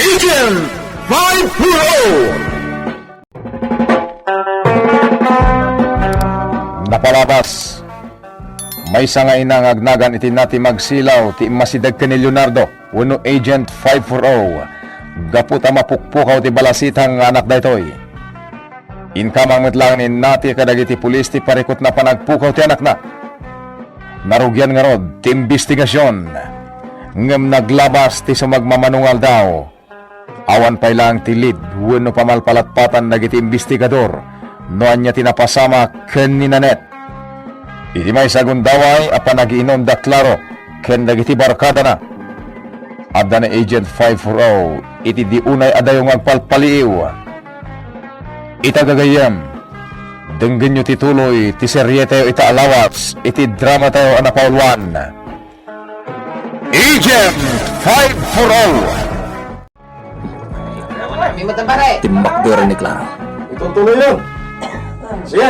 Agent 5 Napalabas. May nga inang agnagan iti nati magsilaw ti masidag ka ni Leonardo wano Agent 540 gaputa mapukpukaw ti balasitang anak daytoy. Inkamang metlang ni nati kadagiti pulis ti parikot na panagpukaw ti anak na. Narugyan nga rod ti investigasyon ngem naglabas ti sumagmamanungal daw. Awan pa lang ti lead wano pamalpalatpatan dagiti investigador noan niya tinapasama ken ni Nanet. Iti may sagundaway apan nagiinom da klaro ken dagiti barkada na. Adda na Agent 540 iti di unay adayong agpalpaliiw. Itagagayam denggen nyo tituloy ti serye tayo ita alawats iti drama tayo anapaulwan. Agent 540 Timbak dira ni Clara. Itutuloy yun. Sige.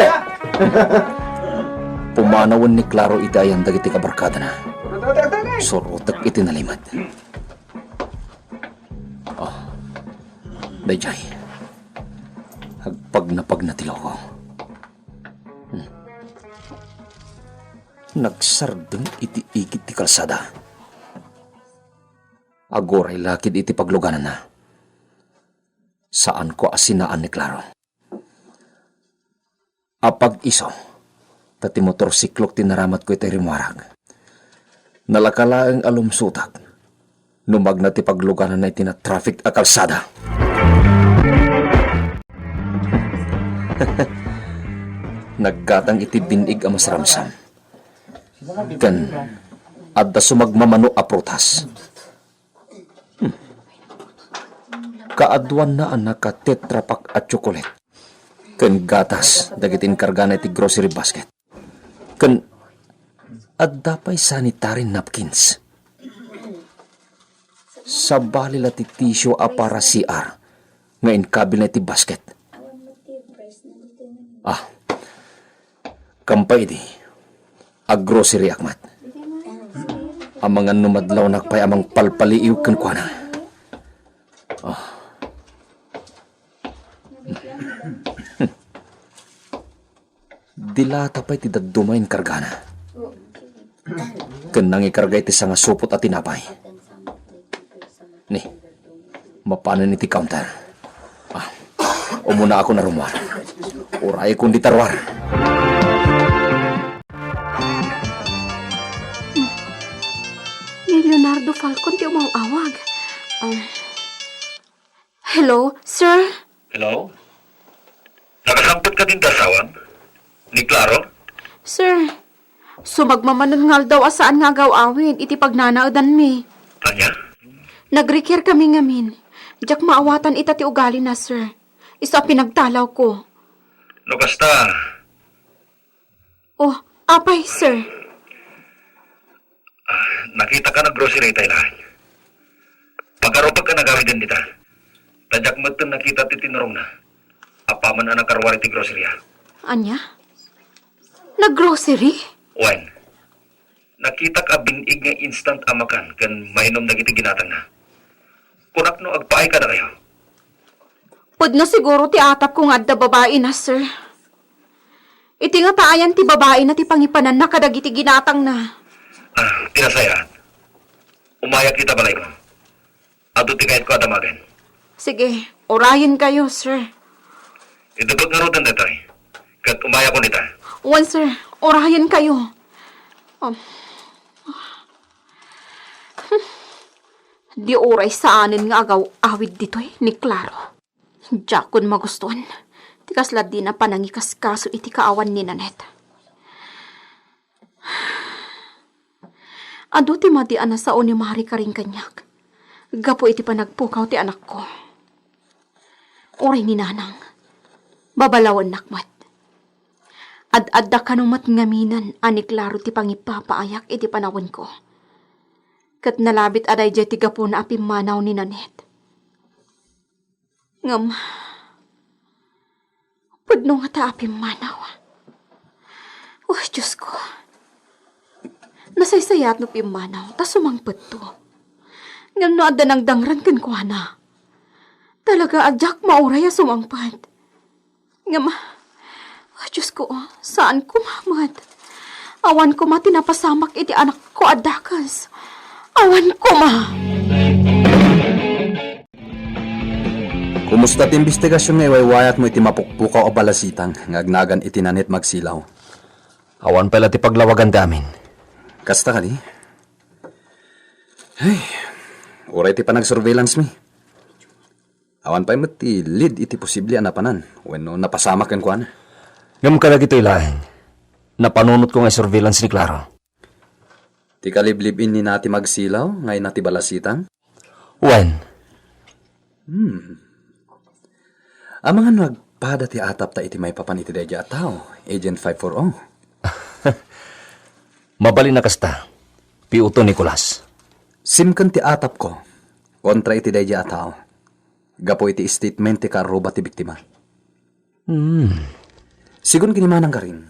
Pumanawan ni Claro itayan dagiti kabarkada na. Surutak iti nalimad. Dayjay. Hagpag na tilaw ko. Nagsardeng iti igit ti kalsada. Agoray lakid iti pagluganan na. Saan ko asinaan ni Claro? Apag iso, tati motorsiklok tinaramat ko iti rimuarag. Nalakalaang alumsutag, numag na ti pagluganan na iti na traffic a kalsada. Naggatang iti binig a masramsam. Kan, adda sumagmamano a prutas. Kaadwan na anak ka tetrapak at chocolate. Ken gatas dagitin kargana iti grocery basket. Ken adda pay sanitary napkins. Sabali la ti tissue a para CR nga inkabil na iti basket. Kampay di a grocery akmat. Ang mga numadlaw nakpay amang palpaliiw ken kuana. Dilata pa'y ti daddumayin kargana. Kanang ikargay ti nga supot at tinapay. Ni, mapanan iti counter. Umuna ako na rumwar. Uray kong ditarwar. Ni Leonardo Falcon ti umawawag. Hello, sir? Hello? Nakasampot ka din dasawan? Ni Claro? Sir, sumagmamanon daw asaan nga gawawid iti pagnanaudan mi. Tanya? Nagreker kami ngamin. Diyak maawatan ita ti ugali na, sir. Isa pinagtalaw ko. No kasta, Oh, apay, sir. nakita ka na grocery tayo lahat. Pagkarupag ka nagawid din dita. Tadyak mo nakita ti tinurong na. Apaman ang karwari ti grocery ha. Anya? Naggrocery? Wen, nakita ka binig nga instant amakan kan mainom na ginatang na. Kunak no agpaay ka na kayo. Pud na siguro ti atap kong adda babae na, sir. Iti nga taayan ti babae na ti pangipanan na kadagiti ginatang na. Tinasayaan. Umaya kita balay mo. Ado ti kahit ko adamagan. Sige, orayin kayo, sir. Idubot nga rutan dito eh. Kat umaya ko nita. Wan, sir, orayin kayo. Di oray saanin nga agaw awid dito'y ni Claro. Jakon magustuhan. Tikasla di na panangikas kaso iti kaawan ni Nanet. Ado ti madian na sao ni Mari ka rin kanyak. Gapo iti panagpukaw ti anak ko. Oray ni Nanang. Babalawan nakmat. Ad-adda kanumat ngaminan ani Claro ti pangipapaayak iti panawon ko. Kat nalabit aday jay ti gapo na apimanaw ni Nanet. Ngam, pudno nga ta apimanaw. Oh, Diyos ko. Nasaysayat no pimanaw, ta sumangpet to. Ngam no adda nang dangran kan ko na. Talaga adyak mauraya sumangpad. Nga ma, Diyos ko, saan ko mamad? Awan ko ma tinapasamak iti anak ko adakas. Awan ko ma. Kumusta ti investigasyon nga iwaywayat mo iti mapukpukaw o balasitang ngagnagan iti nanit magsilaw? Awan pala ti paglawagan damin. Kasta ka di? Ay, uray ti panag-surveillance mi. Awan pa mo ti lead iti posible anapanan when napasamak kan kuan. Ngam ka na gito ilahin. Napanunot ko nga surveillance ni Claro. Ti kaliblibin ni nati magsilaw ngay nati balasitang. When? Amangan nagpada ti atap ta iti may papan iti dayja tao, Agent 540. Mabali na kasta. Piuto Nicolas. Simkan ti atap ko, kontra iti dayja tao. Gapo iti statement ti karuba ti biktima. Sigun kinimanang ka rin.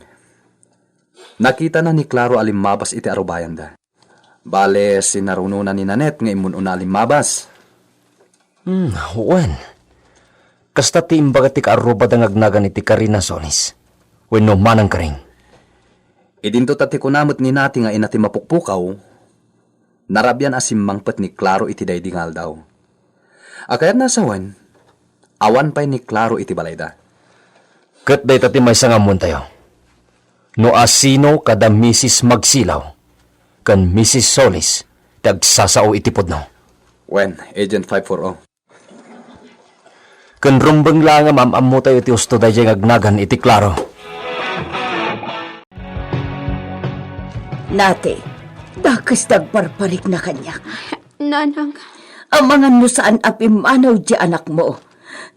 Nakita na ni Claro alimabas iti arubayan da. Bale, sinarununan ni Nanet nga imununa alimabas. When? Kasta ti imbaga ti kaaruba da ngagnagan iti Karina Solis. When no manang ka rin. Idinto tati kunamot ni nati nga inati mapukpukaw, narabyan asimmangpet ni Claro iti daydingal daw. Akayat nasawan, awan pa'y ni Claro iti balayda. Kat day tati may sangamon tayo. No asino kada Mrs. Magsilaw, kan Mrs. Solis, tagsasao itipod no. When, Agent 540. Kan rumbang lang ang amam tayo iti usto da jay ngagnagan iti Claro. Nate, bakas nagparparik na kanya. Nanang, Amangan no saan apimanaw di anak mo.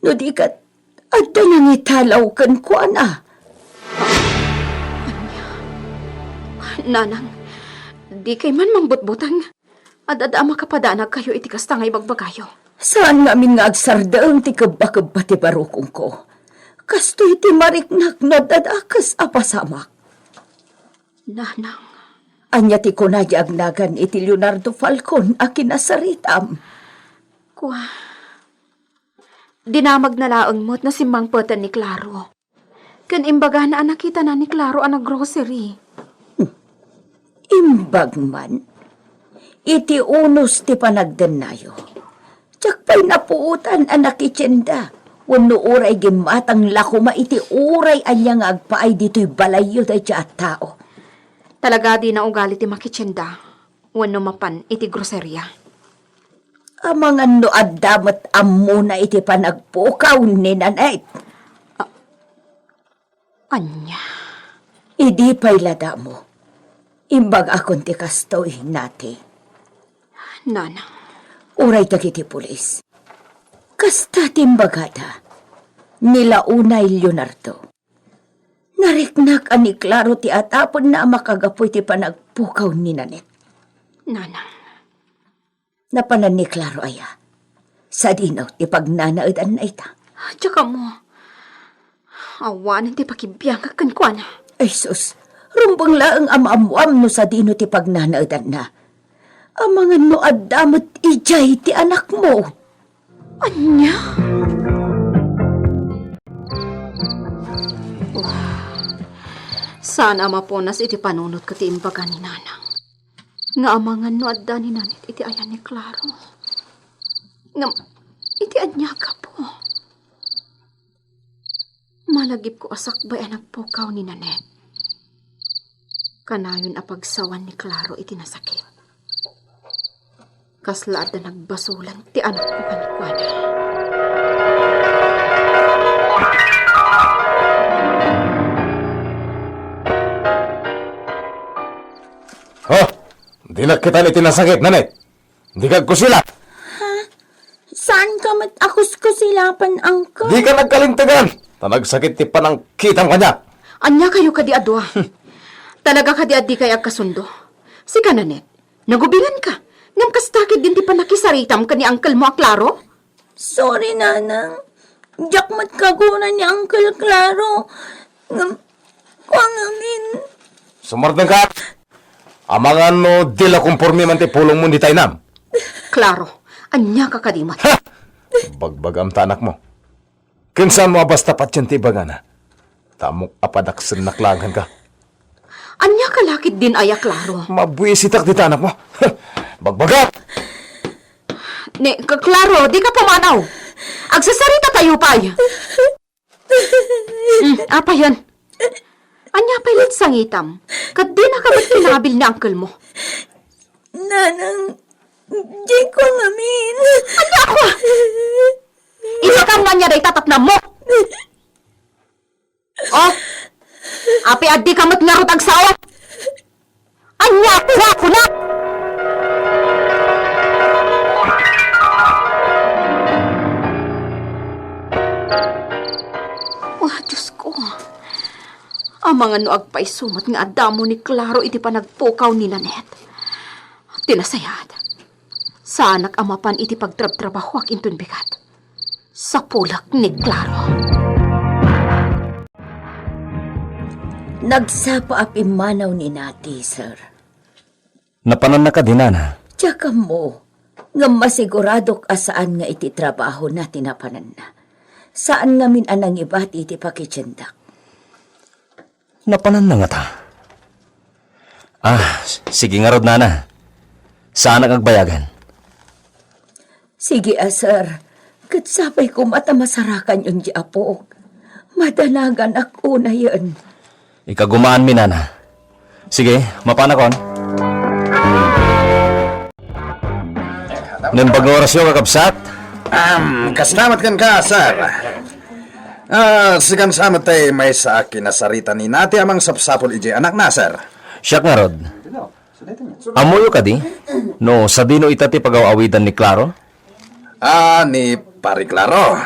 No di kat, at nang italaw kan ko na. nanang, di kay man mangbutbutang. Adada makapadanag kayo iti kasta nga ibagbagayo. Saan ngamin nga agsardaang ti kabakaba ti barukong ko. Kasto iti mariknak na dadakas apasamak. Nanang, Anya ti kunadya agnagan iti Leonardo Falcon a kinasaritam. kuha. Dinamag na laang mo't na simbangpatan ni Claro. Kan imbaga na nakita na ni Claro ang grocery. Imbag man, iti unos ti panagdanayo. Tsak pa'y napuutan ang nakitsenda. Wano uray gimatang lakuma iti uray anya nga agpaay dito'y balayo da dya at tao. Talaga di na ugali ti makitsenda. Wano mapan iti grocerya. Amangan no addamat ammo na iti panagpukaw ni nanay. Anya. Idi pa'y lada mo. Imbag akong ti kastoy nati. Nanang, Uray dagiti pulis. Kasta timbagada. Nilaunay Leonardo. Nariknak ani Claro ti atapon na makagapoy ti panagpukaw ni Nanet. nanang. Napanan ni Claro aya. Sa dinaw ti pagnanaadan na ita. Tsaka mo, awanan ti pakibiyang kan kwa na. Ay sus, rumbang laang amamuam no sa dino ti pagnanaadan na. Amangan no adamot ijay ti anak mo. Anya? Sana mapunas iti panunot ko ti imbaga ni nanang. Nga amangan no adda ni nanit iti ayan ni Claro. Nga iti anya ka po. Malagip ko asakbay ang nagpukaw ni Nanet. Kanayon apagsawan ni Claro iti nasakit. Kaslaad na nagbasulan ti anak ko kanikwana. Oh, di na kita ni tinasakit, Nanet. Di ka kusila. Saan ka akos ko silapan, Uncle? Di ka nagkalintagan. Tanagsakit ti panang kitang kanya. Anya kayo kadi adwa. Talaga kadi adi kay agkasundo. Si Nanet, nagubingan ka. Ngam kastakid din ti panakisaritam ka ni Uncle mo, Claro? Sorry, Nanang. Diyak matkagunan ni Uncle Claro. Kuangangin. Sumardang ka. Amangan no dila kumpormi man ti pulong mo di tainam. Claro, anya ka kadimat. Ha! Bagbagam ta anak mo. Kinsa mo basta patyan ti bagana. Tamok apadaksan naklangan ka. Anya kalakit din aya Klaro. Mabuisitak di ta anak mo. Bagbagam! Klaro, di ka pumanaw. Agsasarita tayo pay. Apa yan? Anya pilit sangitam. Kat di na ka ba't pinabil ni uncle mo? Nanang, di ko ngamin. Anya ako! Isa kang nga niya day tatatnam mo. Oh, api addi ka mat nga rutag sawa. Anya ako na! Oh, Diyos ko. Ang mga noag pa'y sumat nga adamo ni Klaro iti pa nagpukaw ni Nanet. Tinasayad. Sa anak amapan iti pagtrab-trabaho ak intun bigat. Sa pulak ni Klaro. Nagsapa api manaw ni nati, sir. Napanan na ka dinana. Tsaka mo, nga masigurado ka saan nga iti trabaho na tinapanan na. Saan nga min anang ibat iti pakitsendak. Napanan na nga ta. Sige nga rod nana. Saan nagbayagan? Sige, sir. Katsapay ko mata masarakan yung di apo. Madanagan ako na yun. Ikagumaan mi nana. Sige, mapanakon. Nembag orasyon kakabsat? Kaslamat kan ka, sir. Sigan samat tay may sa akin na sarita ni nati amang sapsapol ije anak na, sir. Siyak nga rod. Amoyo ka di? No, sa dino itati pagawawidan ni Klaro? Ni Pari Claro.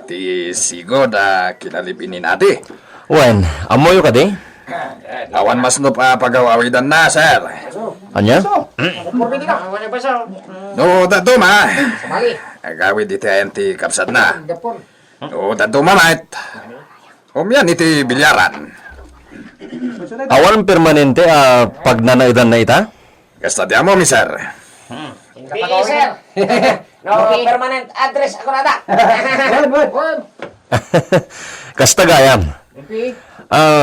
Ti sigo da kinalipin ni nati. Wen, amoyo ka di? Awan mas no pa pagawawidan na, sir. Anya? No, dato ma. Agawid iti ti kapsat na. No, dato ma, mait. Umyan iti bilyaran. Awan permanente pag nanaidan na ita? Kasta di amo, mi sir. Sige, sir. No, permanent address ako na da. Kasta gayam.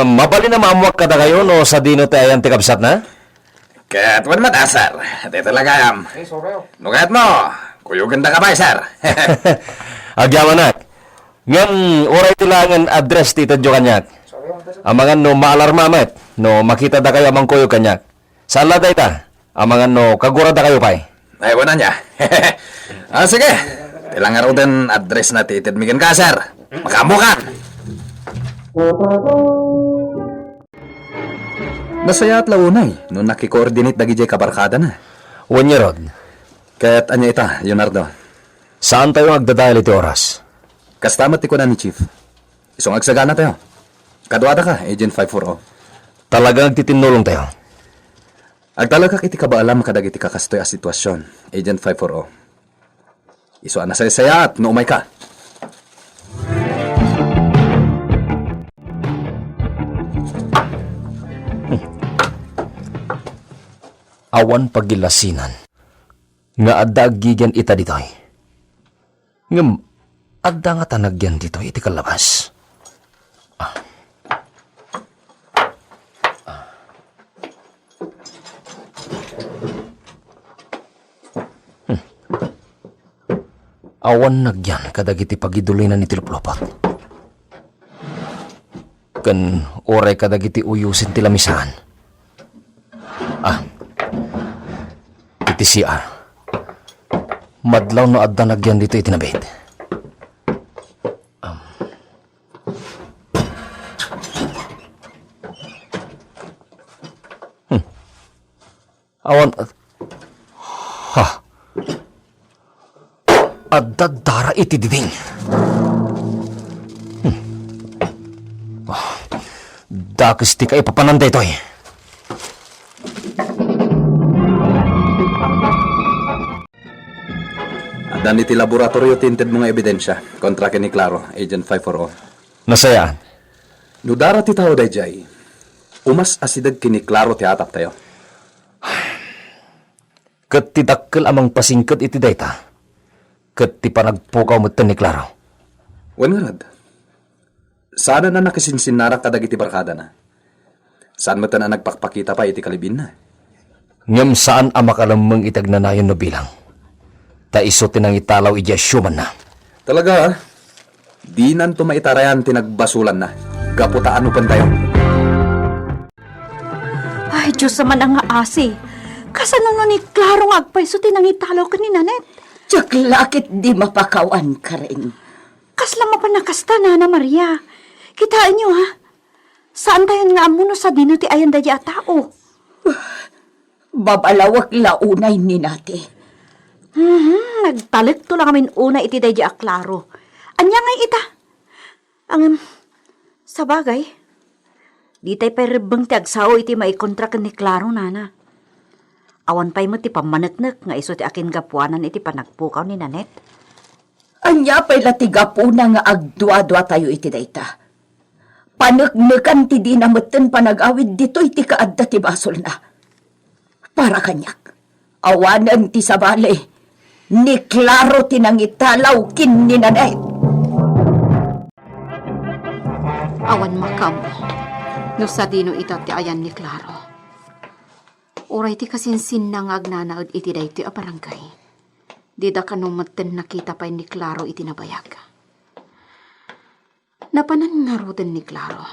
Mapali na maamuak kada kayo no sa dino tayo ti kabsat na? Kaya't wan mata, sir. Dito lang ayam. No, kaya't mo. Kuyugan da ka ba, sir? Agyaman nak. Ngam, oray tilangan address tita jo kanyak. Amangan no maalarmamet. No makita da kayo amang kuyo kanyak. Saan lada ita? Amangan no kagura da kayo pay. Ay, wala niya. Sige. Tilang araw din address na titidmigin ka, sir. Makamukan. Nasaya at launay, no nakikoordinate dagi jay kabarkada na. Wanya rod. Kaya't anya ita, Leonardo. Saan tayo agdadahil iti oras? Kastamat ti ko na ni Chief. Isong agsagana tayo. Kadwada ka, Agent 540. Talagang titinulong tayo. Agtalagak iti kabaalam kadag iti kakastoy a sitwasyon, Agent 540. Iso na saya at no umay ka. Awan pagilasinan. Nga adda agigyan ita ditoy. Ngam, adda nga tanagyan ditoy iti kalabas. Awan nagyan kadag iti pagidulinan iti luplopot. Kan oray kadag iti uyusin ti lamisan. Iti CR. Madlaw no adda nagyan dito itinabit. Awan. Adda dara iti diding. Dakis ti kay papananda ito eh. Adan iti laboratorio tinted mga ebidensya kontra kini Claro, Agent 540. Nasayaan? Nudara ti tao dayjay. Umas asidag kini Claro ti atap tayo. Kat tidakkel amang pasingkat iti dayta. ket ti panagpukaw mo ni Claro. Wan nga rad. Sana na nakasinsinara kadag iti barkada na. Saan mo na nagpakpakita pa iti kalibin na. Ngam saan ang makalamang itagnanayon no bilang. Ta iso tinang italaw iti asyuman na. Talaga, di nan tumaitarayan tinagbasulan na. Gaputaan mo pandayo. Ay, Diyos naman ang aasi. Kasano no ni Claro nga agpaiso tinang italaw ka ni Nanet? Tsak lakit di mapakawan ka rin. Kasla mo pa nakasta, Nana Maria. Kitaan niyo, ha? Saan tayo nga amuno sa dino ti ayan daya tao? Babalawak launay ni nati. Nagtalik to lang amin una iti daya Claro. Anya nga ita? Ang, sa bagay, di tayo pa rebang ti agsaw iti maikontra ka ni Claro, Nana. Awan pa'y mo ti pamanagnak nga iso ti akin gapuanan iti panagpukaw ni Nanet. Anya pa'y latiga po na nga agdwa-dwa tayo iti dayta. Panagnakan ti di namatan panag-awid dito iti kaadda ti basol na. Para kanyak, awanan ti sabali, ni Claro tinang italaw kin ni Nanet. Awan makam, no sa dino ita ti ayan ni Claro. Uray ti kasinsin na nga agnanaod iti dayto a barangay. Di da kanumaten nakita pa ni Claro iti nabayag. Napanan nga roden ni Claro.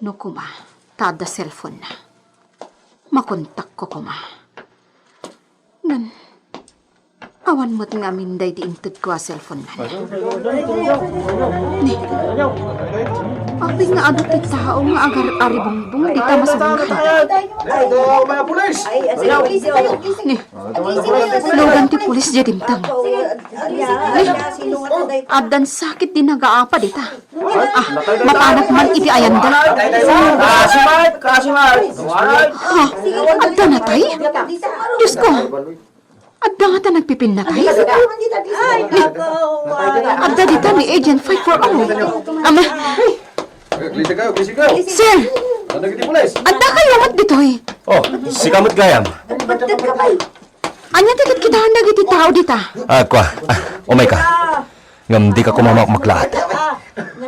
No kuma, tada cellphone na. Makontak ko kuma. Nan, awan mo't nga minday di intad ko a cellphone na. Ni, apis nga adot ti tao nga agar-ari bongbong di ta masabungkay. Ni, logan ti pulis di dimtang. Ni, adan sakit di nagaapa di ta. Mapanak man iti ayanda. Ha, adda na tay? Diyos ko, adda nga ta nagpipin na tay? Adda di ta ni Agent 540. Ama, sir, adda kayo mat ditoy. Oh, si kamot gayam. Anya tikit kita handag iti tao dita. Kwa, umay ka. Ngam di ka kumamakmaklahat.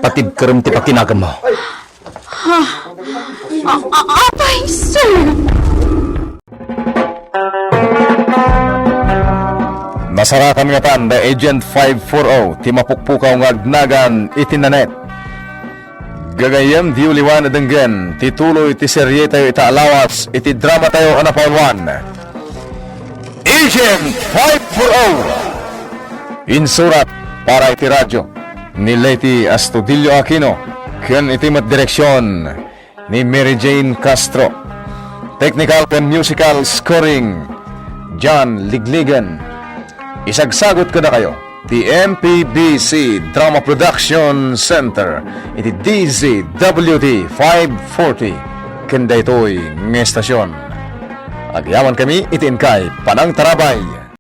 Patib karam ti pakinagan mo. Apay, sir. Nasarakan nga tan the Agent 540 ti mapukpukaw nga agnagan iti Nanet. Gagayam di uliwan adenggen ti tuloy ti serye tayo ita alawas iti drama tayo anapawan. Agent 540 insurat para iti radyo ni Leti Astudillo Aquino ken iti mat direksyon ni Mary Jane Castro. Technical and musical scoring John Ligligan. Isagsagot ko na kayo the MPBC Drama Production Center iti DZWD 540 kenda ito'y ng estasyon. Agyaman kami itin kay Panang Tarabay.